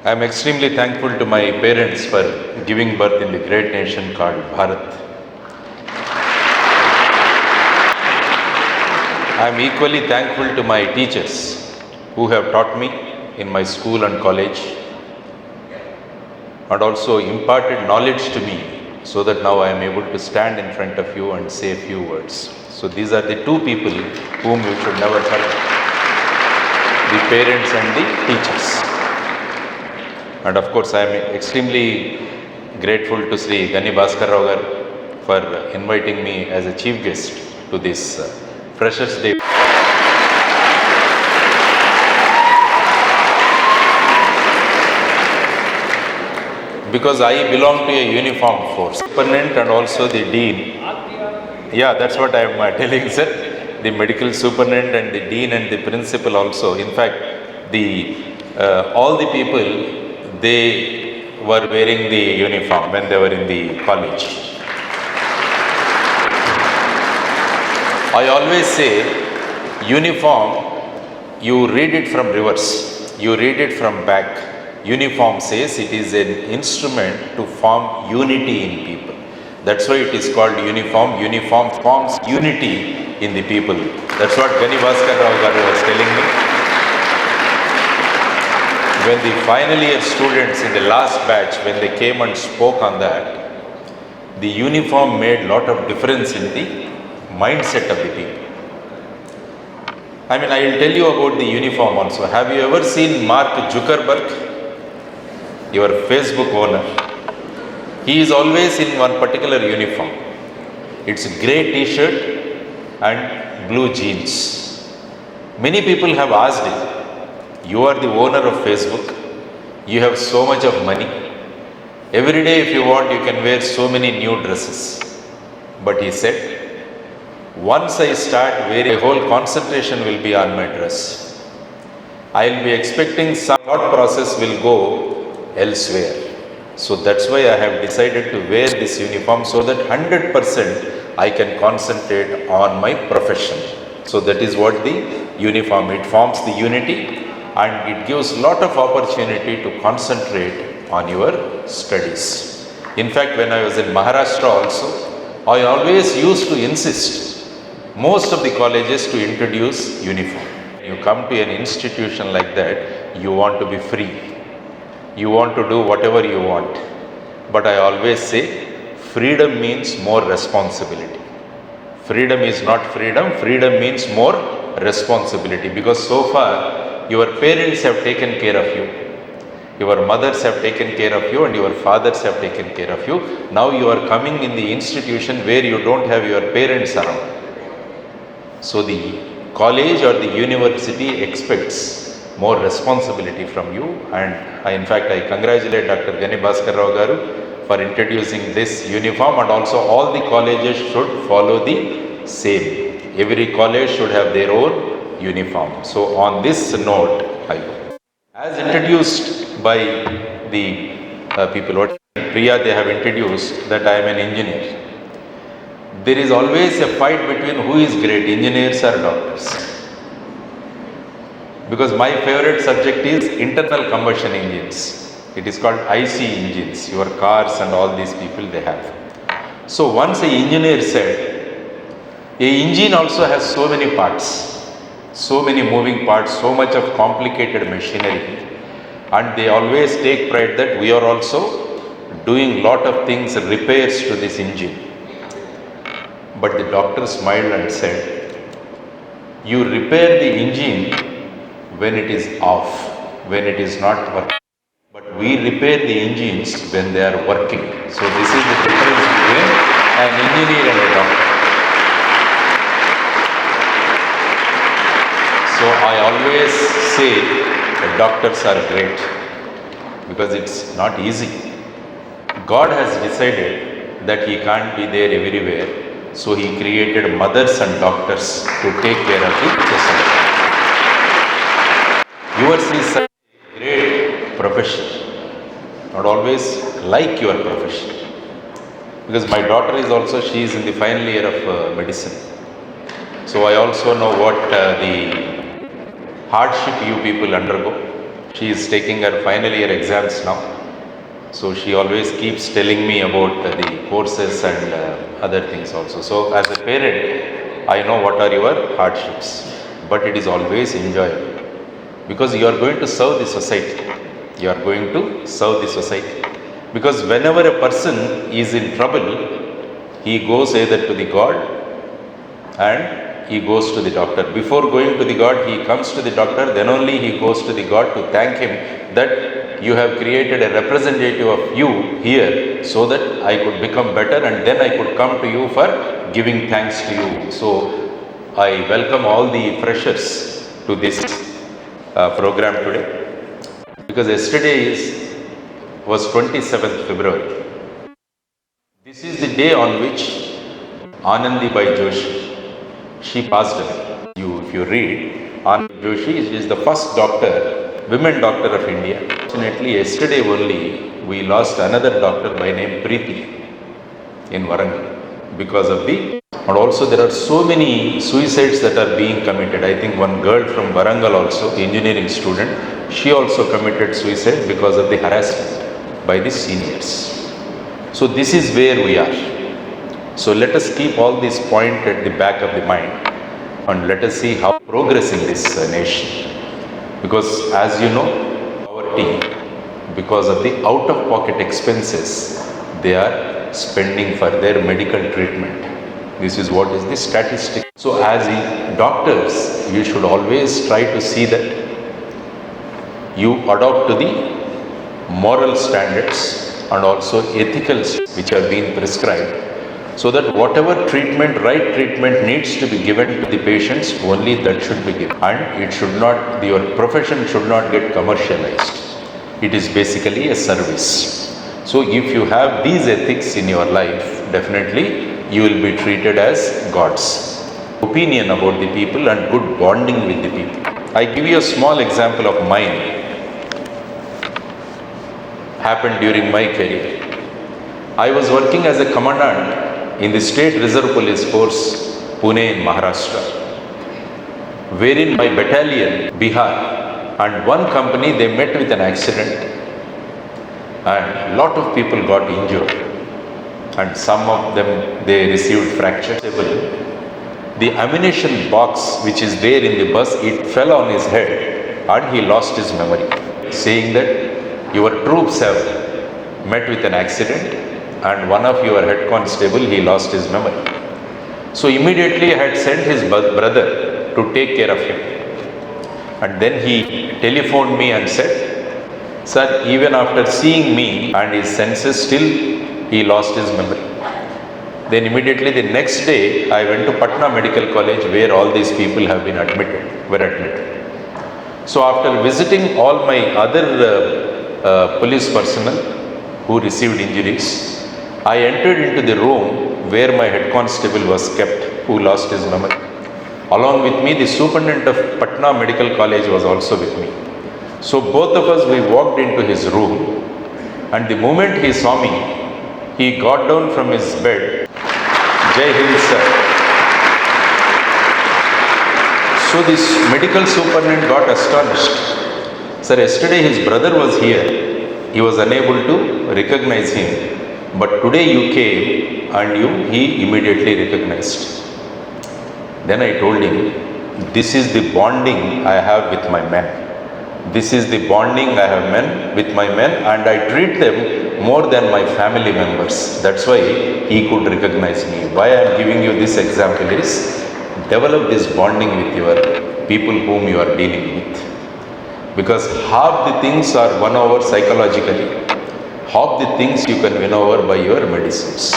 I am extremely thankful to my parents for giving birth in the great nation called Bharat. I am equally thankful to my teachers who have taught me in my school and college and also imparted knowledge to me so that now I am able to stand in front of you and say a few words. So these are the two people whom you should never forget, the parents and the teachers. And of course I am extremely grateful to Sri Ganni Bhaskara for inviting me as a chief guest to this Freshers Day. Because I belong to a uniform force. Superintendent and also the dean. Yeah, that's what I am telling, sir. The medical superintendent and the dean and the principal also. In fact, all the people, they were wearing the uniform when they were in the college. I always say, uniform, you read it from reverse, you read it from back. Uniform says it is an instrument to form unity in people. That's why it is called uniform. Uniform forms unity in the people. That's what Ganni Bhaskara was telling me. When the final year students in the last batch, when they came and spoke on that, the uniform made a lot of difference in the mindset of the people. I mean, I will tell you about the uniform also. Have you ever seen Mark Zuckerberg, your Facebook owner? He is always in one particular uniform. It's a grey t-shirt and blue jeans. Many people have asked him, you are the owner of Facebook, you have so much of money. Every day if you want, you can wear so many new dresses. But he said, once I start wearing, the whole concentration will be on my dress. I will be expecting some thought process will go elsewhere. So that's why I have decided to wear this uniform so that 100% I can concentrate on my profession. So that is what the uniform, it forms the unity and it gives a lot of opportunity to concentrate on your studies. In fact, when I was in Maharashtra also, I always used to insist most of the colleges to introduce uniform. When you come to an institution like that, you want to be free. You want to do whatever you want. But I always say, freedom means more responsibility. Freedom is not freedom, freedom means more responsibility. Because so far, your parents have taken care of you. Your mothers have taken care of you and your fathers have taken care of you. Now you are coming in the institution where you don't have your parents around. So the college or the university expects more responsibility from you, and in fact I congratulate Dr. Ganni Bhaskara for introducing this uniform, and also all the colleges should follow the same. Every college should have their own uniform. So on this note, as introduced by the people, what Priya they have introduced, that I am an engineer. There is always a fight between who is great, engineers or doctors. Because my favorite subject is internal combustion engines. It is called IC engines, your cars and all these people they have. So once an engineer said, an engine also has so many parts, so many moving parts, so much of complicated machinery, and they always take pride that we are also doing lot of things, repairs to this engine. But the doctor smiled and said, you repair the engine when it is off, when it is not working. But we repair the engines when they are working. So this is the difference between an engineer and a doctor. So I always say that doctors are great because it's not easy. God has decided that He can't be there everywhere. So He created mothers and doctors to take care of the society. Yours is a great profession. Not always like your profession. Because my daughter is also, she is in the final year of medicine. So I also know what the hardship you people undergo. She is taking her final year exams now. So she always keeps telling me about the courses and other things also. So as a parent, I know what are your hardships, but it is always enjoyable because you are going to serve the society. You are going to serve the society. Because whenever a person is in trouble, he goes either to the God and he goes to the doctor. Before going to the God, he comes to the doctor, then only he goes to the God to thank him that you have created a representative of you here so that I could become better and then I could come to you for giving thanks to you. So I welcome all the freshers to this program today, because yesterday was 27th February. This is the day on which Anandi Bai Joshi, she passed away. If you read, Anandi Joshi is the first women doctor of India. Fortunately, yesterday only we lost another doctor by name Preeti in Warangal because of and also there are so many suicides that are being committed. I think one girl from Warangal also, engineering student, she also committed suicide because of the harassment by the seniors. So this is where we are. So let us keep all these points at the back of the mind and let us see how progress in this nation. Because as you know, poverty, because of the out-of-pocket expenses, they are spending for their medical treatment. This is what is the statistic. So as doctors, you should always try to see that you adopt to the moral standards and also ethical which have been prescribed, so that whatever right treatment needs to be given to the patients, only that should be given. And it should not, your profession should not get commercialized. It is basically a service. So if you have these ethics in your life, definitely you will be treated as gods. Opinion about the people and good bonding with the people. I give you a small example of mine. Happened during my career. I was working as a commandant in the State Reserve Police Force, Pune in Maharashtra, wherein my battalion, Bihar, and one company, they met with an accident and lot of people got injured and some of them, they received fractures. The ammunition box which is there in the bus, it fell on his head and he lost his memory, saying that your troops have met with an accident and one of your head constable, he lost his memory. So immediately I had sent his brother to take care of him. And then he telephoned me and said, sir, even after seeing me and his senses, still he lost his memory. Then immediately the next day, I went to Patna Medical College where all these people have been were admitted. So after visiting all my other police personnel who received injuries, I entered into the room where my head constable was kept, who lost his memory. Along with me, the superintendent of Patna Medical College was also with me. So both of us, we walked into his room, and the moment he saw me, he got down from his bed. Jai Hind, sir. So this medical superintendent got astonished. Sir, yesterday his brother was here. He was unable to recognize him. But today you came and he immediately recognized. Then I told him, this is the bonding I have with my men. This is the bonding I have with my men, and I treat them more than my family members. That's why he could recognize me. Why I am giving you this example is, develop this bonding with your people whom you are dealing with. Because half the things are won over psychologically. Half the things you can win over by your medicines.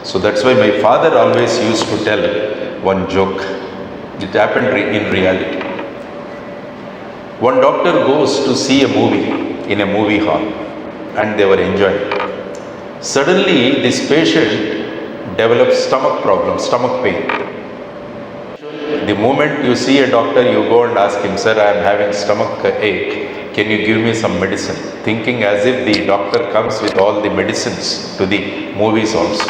So that's why my father always used to tell one joke. It happened in reality. One doctor goes to see a movie in a movie hall and they were enjoying. Suddenly this patient develops stomach problem, stomach pain. The moment you see a doctor, you go and ask him, sir, I am having stomach ache. Can you give me some medicine? Thinking as if the doctor comes with all the medicines to the movies also.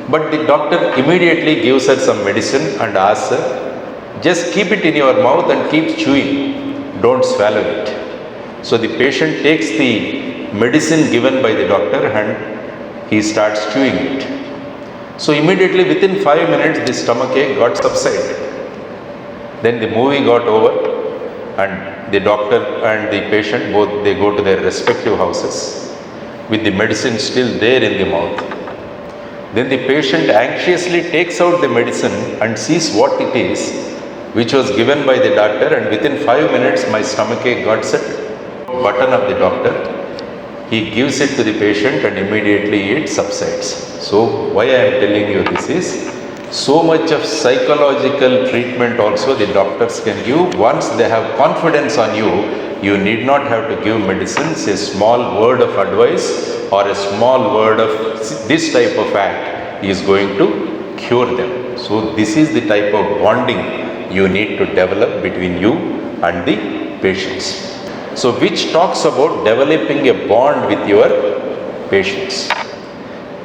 But the doctor immediately gives her some medicine and asks her, just keep it in your mouth and keep chewing. Don't swallow it. So the patient takes the medicine given by the doctor and he starts chewing it. So immediately within 5 minutes the stomach ache got subsided. Then the movie got over and the doctor and the patient both they go to their respective houses with the medicine still there in the mouth. Then the patient anxiously takes out the medicine and sees what it is which was given by the doctor, and within 5 minutes my stomach ache got settled. Button of the doctor, he gives it to the patient and immediately it subsides. So why I am telling you this is, so much of psychological treatment also the doctors can give. Once they have confidence on you, you need not have to give medicines. A small word of advice or a small word of this type of act is going to cure them. So this is the type of bonding you need to develop between you and the patients. So which talks about developing a bond with your patients.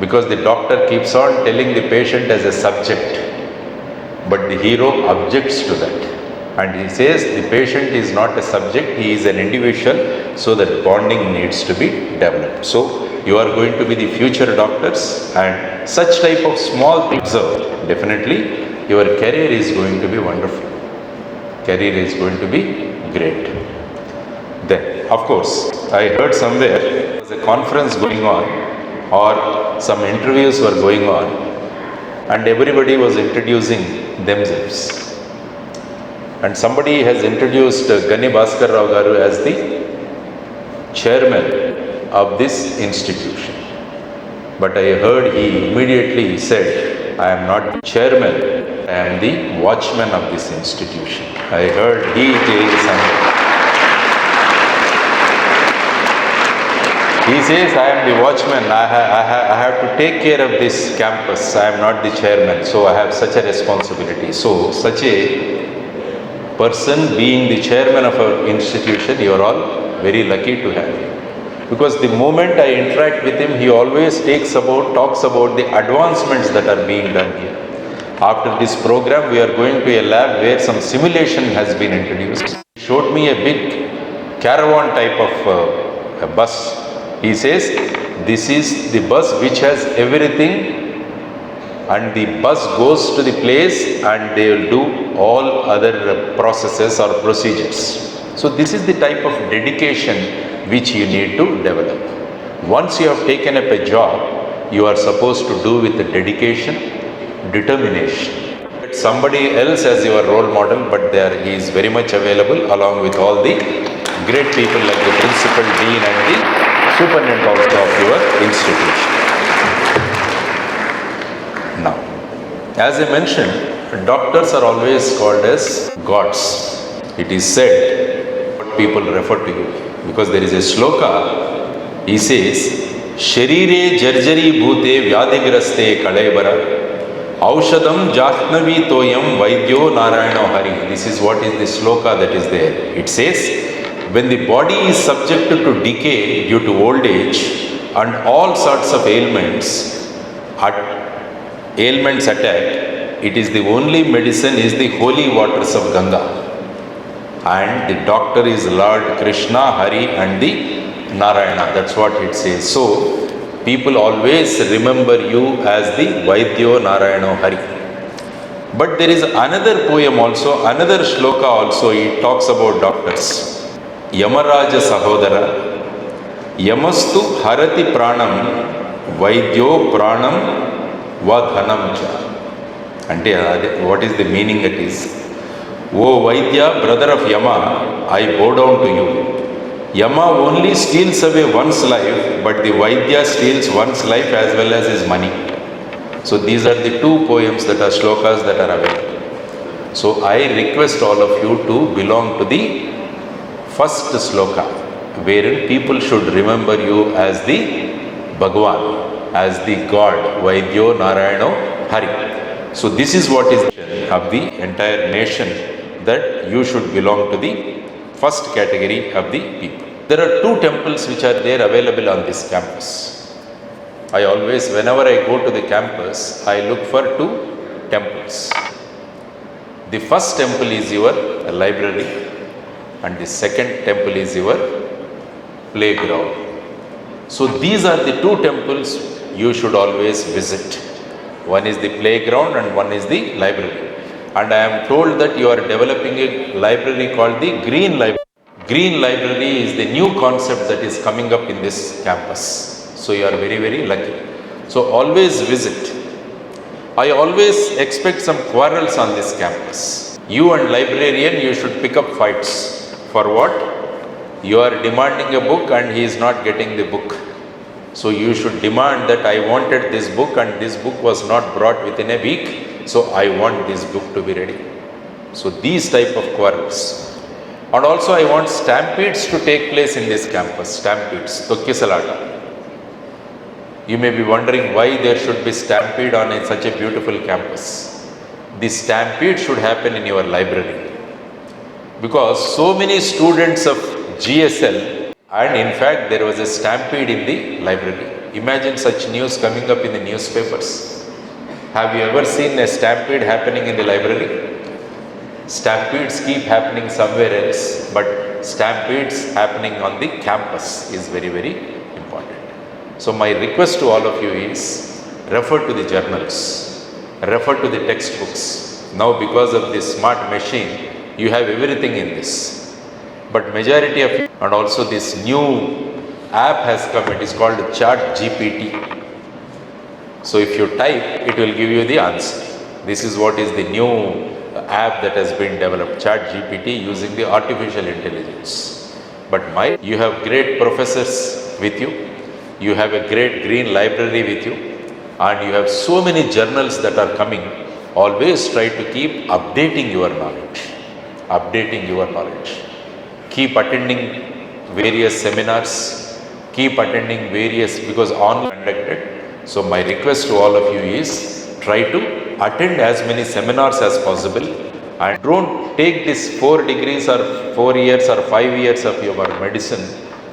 Because the doctor keeps on telling the patient as a subject, but the hero objects to that. And he says the patient is not a subject, he is an individual, so that bonding needs to be developed. So you are going to be the future doctors, and such type of small things, definitely your career is going to be wonderful. Career is going to be great. Then, of course, I heard somewhere there was a conference going on or some interviews were going on and everybody was introducing themselves. And somebody has introduced Ganni Bhaskara garu as the chairman of this institution. But I heard he immediately said, I am not the chairman, I am the watchman of this institution. I heard he telling something. He says, I am the watchman, I have to take care of this campus, I am not the chairman, so I have such a responsibility. So, such a person being the chairman of our institution, you are all very lucky to have. Because the moment I interact with him, he always talks about the advancements that are being done here. After this program, we are going to a lab where some simulation has been introduced. He showed me a big caravan type of a bus. He says, this is the bus which has everything, and the bus goes to the place and they will do all other processes or procedures. So this is the type of dedication which you need to develop. Once you have taken up a job, you are supposed to do with dedication, determination. Somebody else as your role model, but he is very much available along with all the great people like the principal, dean and the superintendent also of your institution. Now, as I mentioned, doctors are always called as gods. It is said, what people refer to you, because there is a shloka, he says, Sharire jarjari bhute vyadigraste kalaibara, Aushadam jahnavi toyam vaidyo narayano hari. This is what is the shloka that is there. It says, when the body is subjected to decay due to old age and all sorts of ailments attack, it is the only medicine is the holy waters of Ganga. And the doctor is Lord Krishna, Hari and the Narayana. That's what it says. So, people always remember you as the Vaidyo Narayano Hari. But there is another poem also, another shloka also, it talks about doctors. Yamaraja Sahodara, Yamastu Harati Pranam, Vaidyo Pranam Vadhanam Cha. And what is the meaning it is? O Vaidya, brother of Yama, I bow down to you. Yama only steals away one's life, but the Vaidya steals one's life as well as his money. So these are the two poems that are shlokas that are available. So I request all of you to belong to the first sloka, wherein people should remember you as the Bhagavan, as the God, Vaidyo Narayano Hari. So this is what is of the entire nation, that you should belong to the first category of the people. There are two temples which are there available on this campus. I always, whenever I go to the campus, I look for two temples. The first temple is your library, and the second temple is your playground. So these are the two temples you should always visit. One is the playground and one is the library. And I am told that you are developing a library called the Green Library. Green Library is the new concept that is coming up in this campus. So you are very, very lucky. So always visit. I always expect some quarrels on this campus. You and librarian, you should pick up fights. For what? You are demanding a book and he is not getting the book. So you should demand that I wanted this book and this book was not brought within a week. So I want this book to be ready. So these type of quarrels. And also I want stampedes to take place in this campus. Stampedes, Tokkisalata. You may be wondering why there should be stampede on such a beautiful campus. The stampede should happen in your library. Because so many students of GSL, and in fact there was a stampede in the library. Imagine such news coming up in the newspapers. Have you ever seen a stampede happening in the library? Stampedes keep happening somewhere else, but stampedes happening on the campus is very, very important. So my request to all of you is, refer to the journals, refer to the textbooks. Now because of this smart machine, you have everything in this. But majority of you, and also this new app has come, it is called Chat GPT. So if you type, it will give you the answer. This is what is the new app that has been developed, Chat GPT, using the artificial intelligence. But you have great professors with you, you have a great green library with you, and you have so many journals that are coming. Always try to keep updating your knowledge, updating your knowledge. Keep attending various seminars, keep attending various, because online conducted. So my request to all of you is, try to attend as many seminars as possible, and don't take this 4 degrees or 4 years or 5 years of your medicine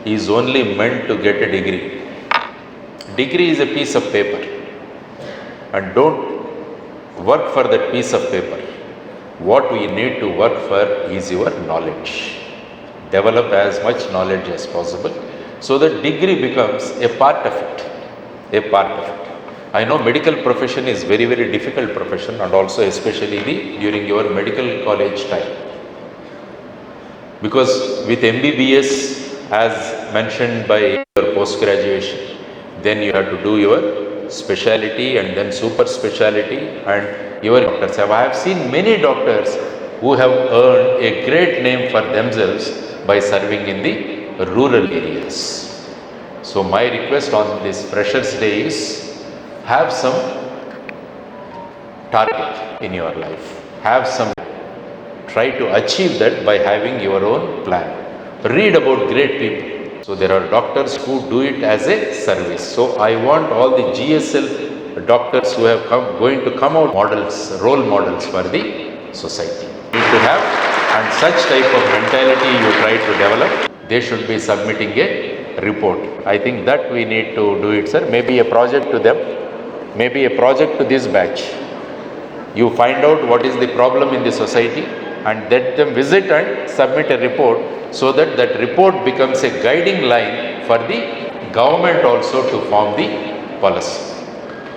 is only meant to get a degree. Degree is a piece of paper, and don't work for that piece of paper. What we need to work for is your knowledge. Develop as much knowledge as possible, so that degree becomes a part of it, a part of it. I know medical profession is very, very difficult profession, and also especially during your medical college time. Because with MBBS, as mentioned by your post-graduation, then you have to do your specialty and then super specialty and your doctors. I have seen many doctors who have earned a great name for themselves by serving in the rural areas. So my request on this Freshers Day is, have some target in your life. Have some, try to achieve that by having your own plan. Read about great people. So there are doctors who do it as a service. So I want all the GSL doctors who have going to come out models, role models for the society. You need to have, and such type of mentality you try to develop. They should be submitting a report. I think that we need to do it, sir. Maybe a project to them, maybe a project to this batch. You find out what is the problem in the society and let them visit and submit a report, so that that report becomes a guiding line for the government also to form the policy.